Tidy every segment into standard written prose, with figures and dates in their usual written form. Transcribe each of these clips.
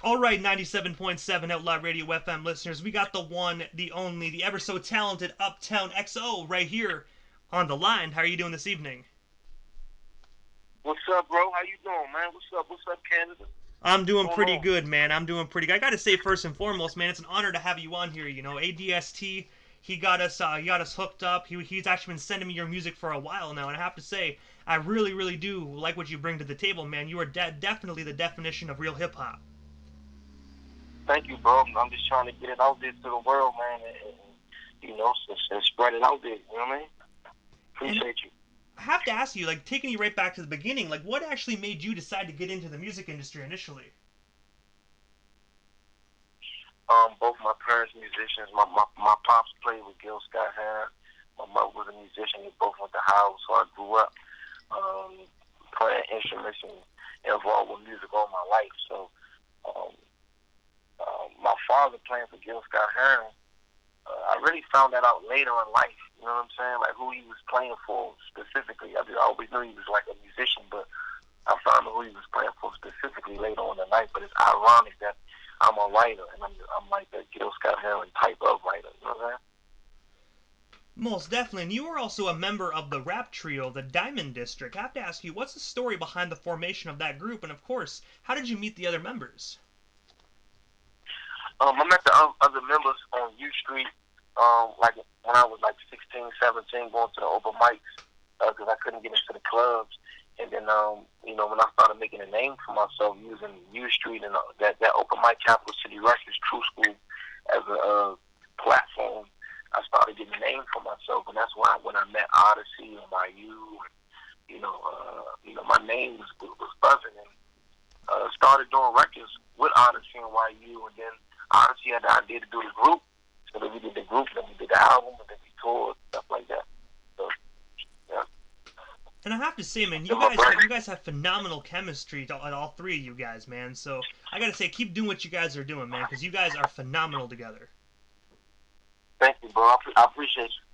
All right, 97.7 Outlaw Radio FM listeners, we got the one, the only, the ever so talented Uptown XO right here on the line. How are you doing this evening? What's up, bro? How you doing, man? What's up? What's up, Canada? I'm What's doing going pretty on? good, man. I'm doing pretty good. I gotta say, first and foremost, man, it's an honor to have you on here. ADST, he got us hooked up. He's actually been sending me your music for a while now, and I have to say, I really, really do like what you bring to the table, man. You are definitely the definition of real hip hop. Thank you, bro. I'm just trying to get it out there to the world, man, and spread it out there. You know what I mean? And Appreciate you. I have to ask you, like, taking you right back to the beginning, like, what actually made you decide to get into the music industry initially? Both my parents musicians. My pops played with Gil Scott Heron. My mother was a musician. They both went to Howard, so I grew up um, playing instruments and involved with music all my life. So um, my father playing for Gil Scott Heron, I really found that out later in life. You know what I'm saying? Like who he was playing for specifically. I always knew he was like a musician, but I found out who he was playing for specifically later on in life. But it's ironic that I'm a writer and I'm like a Gil Scott Heron type of writer. You know what I'm saying? Most definitely, and you are also a member of the rap trio, the Diamond District. I have to ask you, what's the story behind the formation of that group, and of course, how did you meet the other members? I met the other members on U Street, like when I was like 16, 17, going to the open mics because I couldn't get into the clubs. And then, when I started making a name for myself using U Street and that open mic Capital City Records True School as a platform, I started getting a name for myself, and that's why when I met Odyssey and YU, my name was buzzing, and started doing records with Odyssey and YU, and then Odyssey had the idea to do the group, so then we did the group, then we did the album, and then we toured, stuff like that. So, yeah. And I have to say, man, you Then my guys brother, you guys have phenomenal chemistry, all three of you guys, man. So I gotta say, keep doing what you guys are doing, man, because you guys are phenomenal together. thank you, bro. I appreciate you.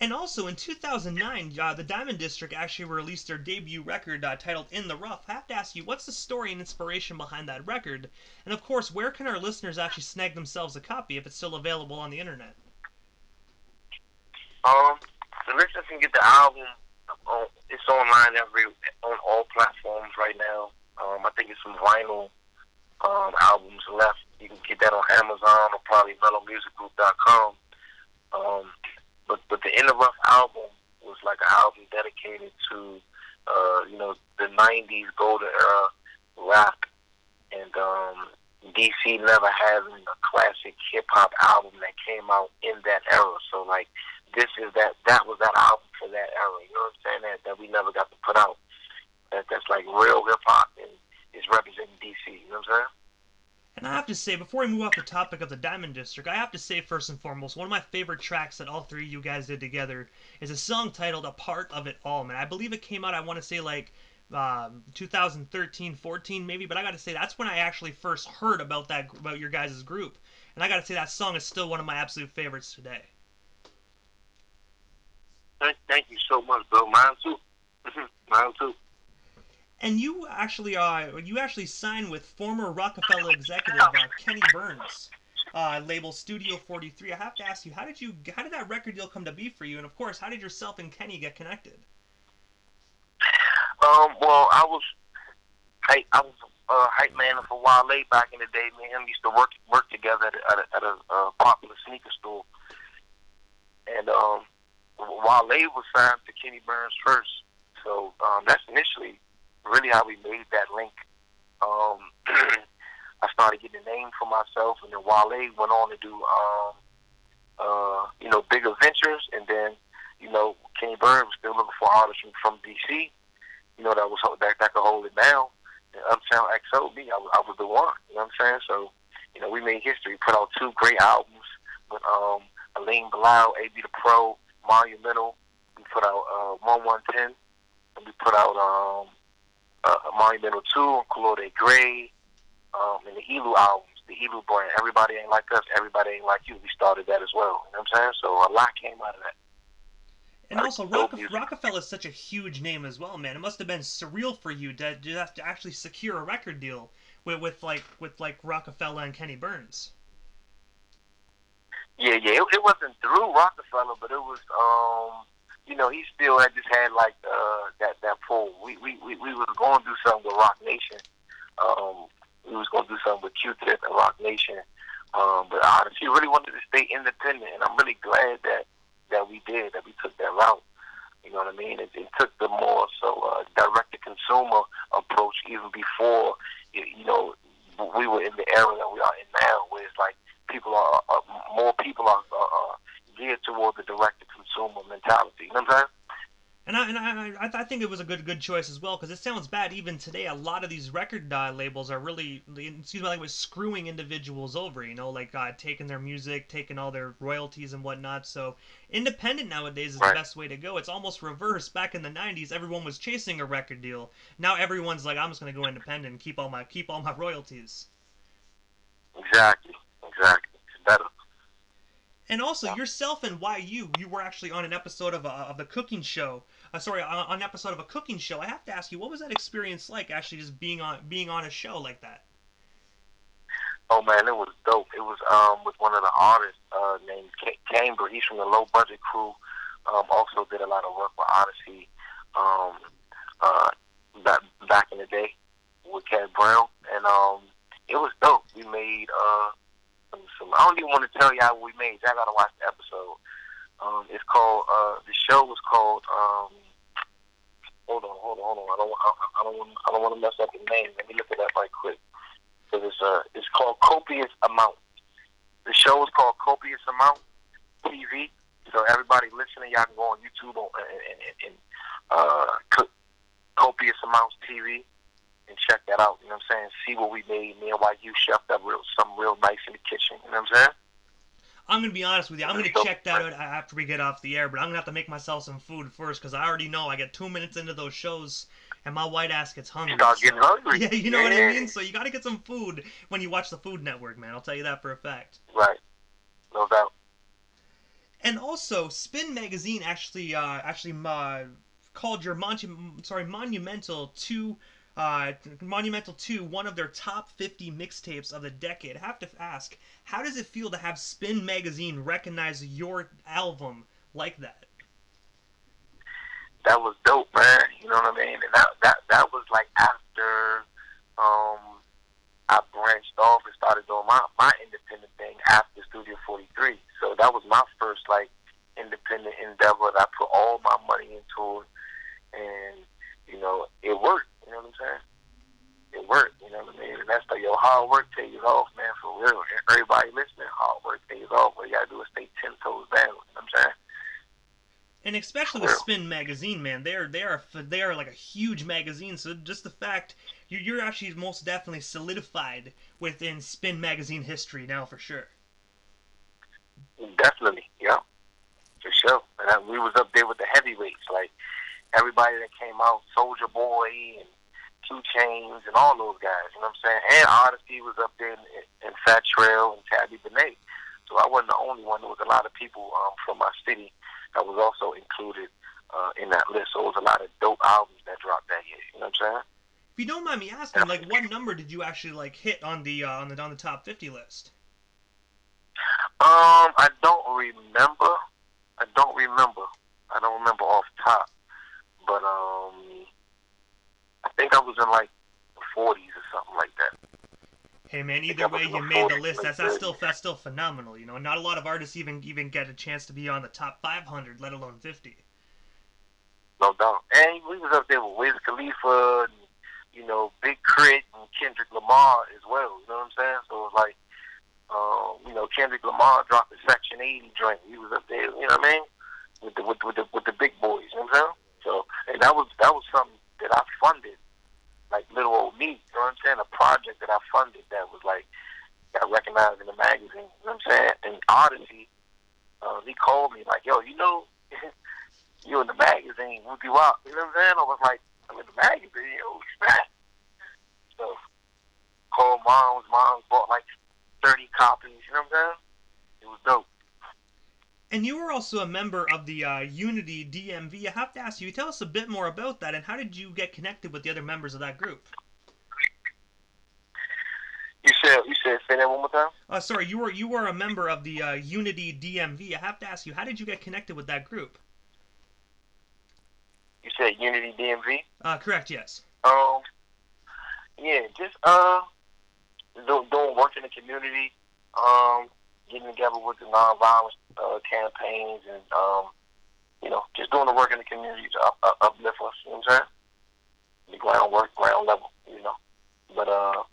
And also in 2009, the Diamond District actually released their debut record titled "In the Rough." I have to ask you, what's the story and inspiration behind that record? And of course, where can our listeners actually snag themselves a copy if it's still available on the internet? Um, the listeners can get the album. It's online on all platforms right now. I think it's some vinyl albums left. You can get that on Amazon or probably mellowmusicgroup.com. Um, but the In the Rough album was like an album dedicated to the '90s golden era rap, and DC never having a classic hip hop album that came out in that era. So like that was that album for that era. You know what I'm saying? That we never got to put out. That's like real hip hop and is representing DC. You know what I'm saying? And I have to say, before we move off the topic of the Diamond District, I have to say first and foremost, one of my favorite tracks that all three of you guys did together is a song titled "A Part of It All." Man, I believe it came out. I want to say like 2013, 14 maybe, but I got to say that's when I actually first heard about your guys' group, and I got to say that song is still one of my absolute favorites today. Thank you so much, bro. Mine too. Mine too. And you actually signed with former Rockefeller executive Kenny Burns, label Studio 43. I have to ask you, how did that record deal come to be for you? And of course, how did yourself and Kenny get connected? Well, I was a hype man for Wale back in the day. Me and him used to work together at a popular sneaker store, and Wale was signed to Kenny Burns first. So that's initially really how we made that link. Um, I started getting a name for myself, and then Wale went on to do bigger ventures, and then Kenny Burns was still looking for artists from DC. That could hold it down. And Uptown XO, I was the one. You know what I'm saying? So we made history. Put out two great albums with Aline Bilal, AB the Pro, Monumental. We put out 1110, and we put out Monumental 2, Color Gray, and the Elu albums, the Elu brand. Everybody Ain't Like Us, Everybody Ain't Like You. We started that as well. You know what I'm saying? So a lot came out of that. And also, dope music. Rockefeller is such a huge name as well, man. It must have been surreal for you to have to actually secure a record deal with Rockefeller and Kenny Burns. Yeah. It wasn't through Rockefeller, but it was he still had just had like that pull. We was going to do something with Rock Nation. We was going to do something with Q-Tip and Rock Nation. But I honestly really wanted to stay independent, and I'm really glad that we did, that we took that route. You know what I mean? It took the more so direct to consumer approach even before we were in the era that we are in now, where it's like more people are geared toward the direct to consumer mentality. You know what I'm saying? I think it was a good choice as well, because it sounds bad even today. A lot of these record labels are really, excuse my language, screwing individuals over. You know, like taking their music, taking all their royalties and whatnot. So independent nowadays is the Right. best way to go. It's almost reversed. Back in the '90s, everyone was chasing a record deal. Now everyone's like, I'm just gonna go independent and keep all my royalties. Exactly. Exactly. It's better. And also, Yeah. yourself and you were actually on an episode of the cooking show. Sorry, on an episode of a cooking show. I have to ask you, what was that experience like? Actually, just being on a show like that. Oh man, it was dope. It was with one of the artists named Camber. He's from the Low Budget Crew. Also did a lot of work with Odyssey um, uh, back in the day with Cat Brown, and it was dope. We made some. I don't even want to tell you how we made. I gotta watch the episode. It's called the show was called. Hold on. I don't want to mess up the name. Let me look it up right quick. So it's called Copious Amount. The show is called Copious Amount TV. So everybody listening, y'all can go on YouTube and Copious Amounts TV and check that out. You know what I'm saying? See what we made. Me and YU chefed up something real nice in the kitchen. You know what I'm saying? I'm gonna be honest with you. I'm gonna So, check that out after we get off the air, but I'm gonna have to make myself some food first because I already know I get 2 minutes into those shows and my white ass gets hungry. start getting hungry. Yeah, you know what I mean. So you gotta get some food when you watch the Food Network, man. I'll tell you that for a fact. Right. No doubt. And also, Spin Magazine actually called your Monumental 2 one of their top 50 mixtapes of the decade. I have to ask, how does it feel to have Spin Magazine recognize your album like that? That was dope, man. You know what I mean? And that was like after I branched off and started doing my independent thing after Studio 43. So that was my first like independent endeavor that I put all my money into it, and it worked. You know what I'm saying? It worked. You know what I mean? And that's like hard work pays off, man. For real. Everybody listening, hard work pays off. What you gotta do is stay 10 toes down. You know what I'm saying? And especially with Spin Magazine, man, they are like a huge magazine. So just the fact you're actually most definitely solidified within Spin Magazine history now for sure. Definitely, yeah, for sure. And we was up there with the heavyweights, like everybody that came out, Soldier Boy and 2 Chainz and all those guys. You know what I'm saying? And Odyssey was up there, and Fat Trail and Tabby Benet. So I wasn't the only one. There was a lot of people from my city that was also included in that list. So it was a lot of dope albums that dropped that year. You know what I'm saying? If you don't mind me asking, like what number did you actually like hit on the top 50 list? I don't remember. I don't remember off top. But I think I was in like the 40s or something like that. Hey man, either way you made the list. That's still phenomenal. You know, not a lot of artists even get a chance to be on the top 500, let alone 50. No doubt. And we was up there with Wiz Khalifa, and, Big Crit and Kendrick Lamar as well. You know what I'm saying? So it was like, Kendrick Lamar dropped the Section 80 joint. He was up there. You know what I mean? With the big boys. You know what I'm saying? So, and that was something that I funded, like little old me. You know what I'm saying? A project that I funded that was like got recognized in the magazine. You know what I'm saying? And Odyssey, he called me like, yo, you in the magazine, whoop you up. You know what I'm saying? I was like, I'm in the magazine, yo, snap. So called mom's bought like 30 copies, you know what I'm saying? It was dope. And you were also a member of the Unity DMV. I have to ask you, tell us a bit more about that, and how did you get connected with the other members of that group? You said say that one more time. Sorry, you were a member of the Unity DMV. I have to ask you, how did you get connected with that group? You said Unity DMV. Correct, yes. Um, yeah, just doing work in the community, getting together with the nonviolence campaigns, and just doing the work in the community to uplift us. You know what I'm saying? The groundwork, ground level. But a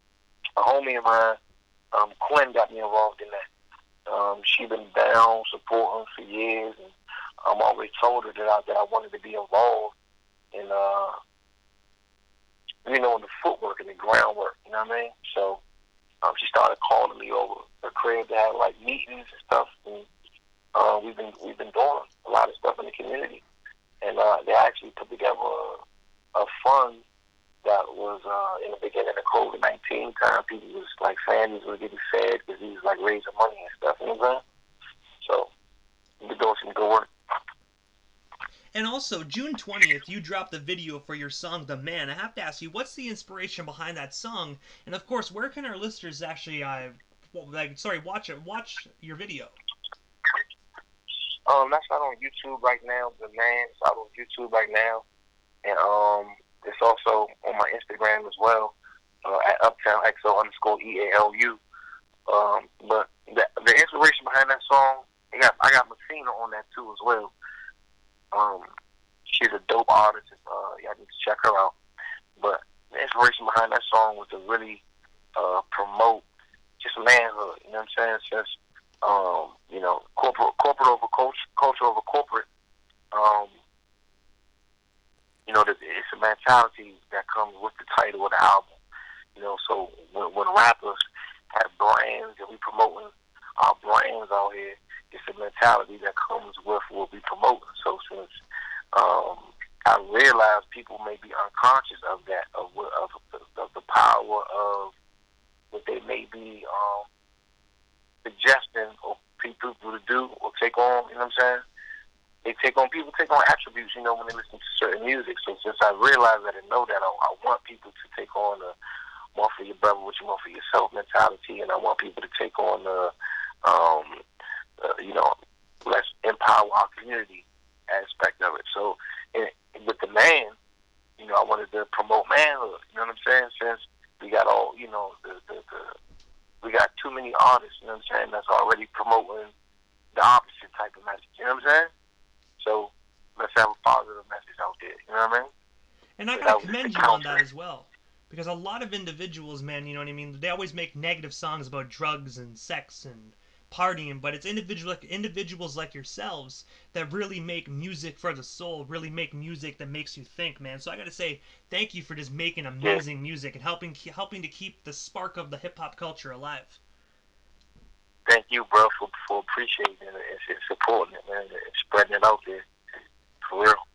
homie of mine, Quinn, got me involved in that. She been down supporting for years, and I'm always told her that I wanted to be involved in in the footwork and the groundwork. You know what I mean? So she started calling me over her crib to have like meetings and stuff, and we've been doing a lot of stuff in the community, and they actually put together a fund that was in the beginning of COVID-19 time. People was like families were getting fed because he was like raising money and stuff. You know what I'm saying? So we've been doing some good work. And also, June 20th, you dropped the video for your song "The Man." I have to ask you, what's the inspiration behind that song? And of course, where can our listeners actually, watch your video? That's out on YouTube right now. The Man is out on YouTube right now, and it's also on my Instagram as well at Uptown XO_EALU. But the inspiration behind that song, I got Messina on that too as well. She's a dope artist. Y'all need to check her out. But the inspiration behind that song was to really promote just manhood. You know what I'm saying? Since corporate over culture over corporate. It's a mentality that comes with the title of the album. So when rappers have brands and we promoting our brands out here, it's a mentality that comes with what we promoting. So since I realize people may be unconscious of that, of the power of what they may be suggesting or people to do or take on. You know what I'm saying? People take on attributes, when they listen to certain music. So since I realized that and know that, I want people to take on the more for your brother, what you want for yourself mentality, and I want people to take on the, let's empower our community aspect of it. So with the Man, I wanted to promote manhood. You know what I'm saying? Since we got all, we got too many artists, you know what I'm saying, that's already promoting the opposite type of message. You know what I'm saying? So let's have a positive message out there. You know what I mean? And I So gotta that was just a commend you on that counter. as well. Because a lot of individuals, man, you know what I mean? They always make negative songs about drugs and sex and partying, but it's individuals like yourselves that really make music for the soul, really make music that makes you think, man. So I gotta say, thank you for just making Yeah. amazing music and helping to keep the spark of the hip hop culture alive. Thank you, bro, for appreciating it and supporting it, man, and spreading it out there. For real.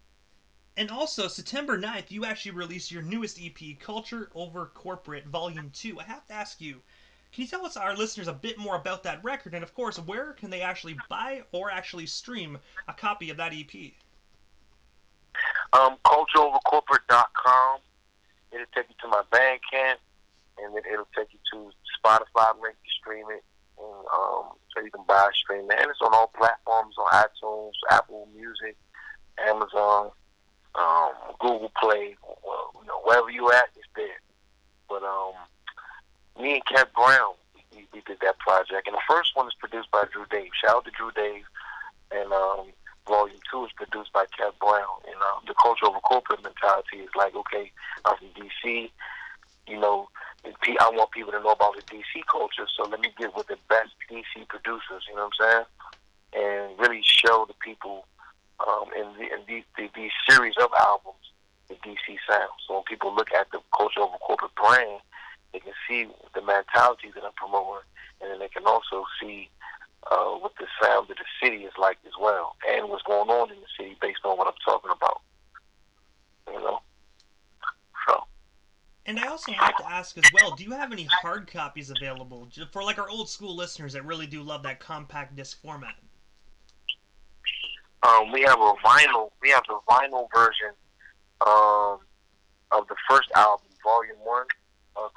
And also, September 9th, you actually released your newest EP, Culture Over Corporate Volume 2. I have to ask you, can you tell us, our listeners, a bit more about that record? And of course, where can they actually buy or actually stream a copy of that EP? CultureOverCorporate.com. It'll take you to my Bandcamp, and then it'll take you to Spotify link to stream it, and so you can buy and stream it. And it's on all platforms, on iTunes, Apple Music, Amazon, Google Play. Well, wherever you at, it's there. But me and Kev Brown, we did that project, and the first one is produced by Drew Dave. Shout out to Drew Dave, and Volume 2 is produced by Kev Brown. And the culture over corporate mentality is like, okay, I'm from DC. I want people to know about the DC culture, so let me get with the best DC producers, you know what I'm saying? And really show the people these series of albums the DC sound. So when people look at the culture over corporate brand, they can see the mentality that I'm promoting, and then they can also see what the sound of the city is like as well, and what's going on in the city based on what I'm talking about. You know, so. And I also have to ask as well, do you have any hard copies available for like our old school listeners that really do love that compact disc format? We have a vinyl. We have the vinyl version um, of the first album, Volume One,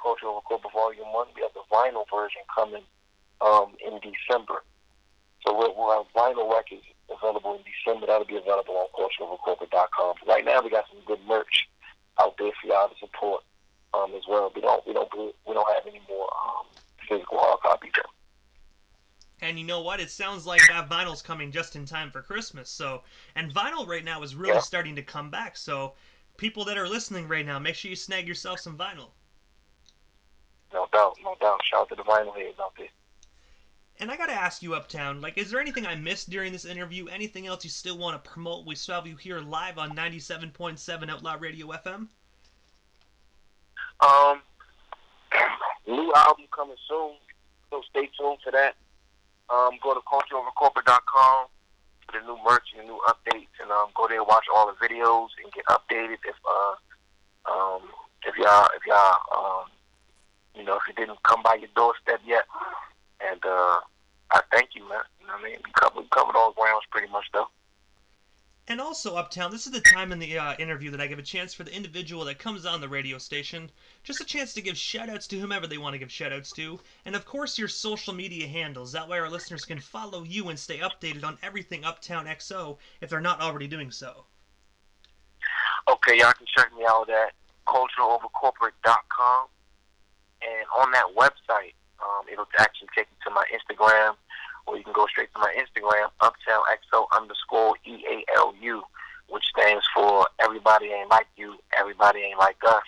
Culture Over Corporate Volume One. We have the vinyl version coming in December. So we'll have vinyl records available in December. That'll be available on cultureovercorporate.com. Right now, we got some good merch out there for y'all to support as well. We don't have any more physical hard copies. And you know what? It sounds like that vinyl's coming just in time for Christmas. So, and vinyl right now is really Yeah, starting to come back. So, people that are listening right now, make sure you snag yourself some vinyl. no doubt, no doubt. Shout out to the vinyl heads out there. And I gotta ask you, Uptown, like, is there anything I missed during this interview? Anything else you still want to promote? We still have you here live on 97.7 Outlaw Radio FM. Um, New album coming soon, so stay tuned for that. Go to cultureovercorporate.com for the new merch and the new updates, and go there and watch all the videos and get updated if y'all if it didn't come by your doorstep yet. And I thank you, man. You know what I mean? We covered all grounds pretty much, though. And also, Uptown, this is the time in the interview that I give a chance for the individual that comes on the radio station, just a chance to give shoutouts to whomever they want to give shoutouts to, and of course your social media handles. That way our listeners can follow you and stay updated on everything Uptown XO if they're not already doing so. Okay, y'all can check me out at cultureovercorporate.com. And on that website, it'll actually take you to my Instagram, or you can go straight to my Instagram, UptownXO_EALU, which stands for Everybody Ain't Like You, Everybody Ain't Like Us.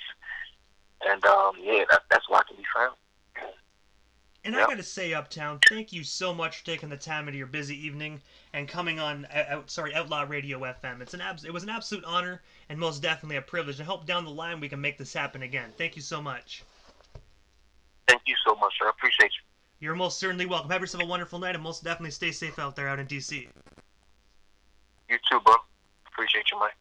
And that's where I can be found. And Yep. I gotta say, Uptown, thank you so much for taking the time out of your busy evening and coming on, Outlaw Radio FM. It was an absolute honor and most definitely a privilege. And hope down the line we can make this happen again. Thank you so much. Thank you so much, sir. I appreciate you. You're most certainly welcome. Have yourself a wonderful night and most definitely stay safe out there out in DC. You too, bro. Appreciate you, Mike.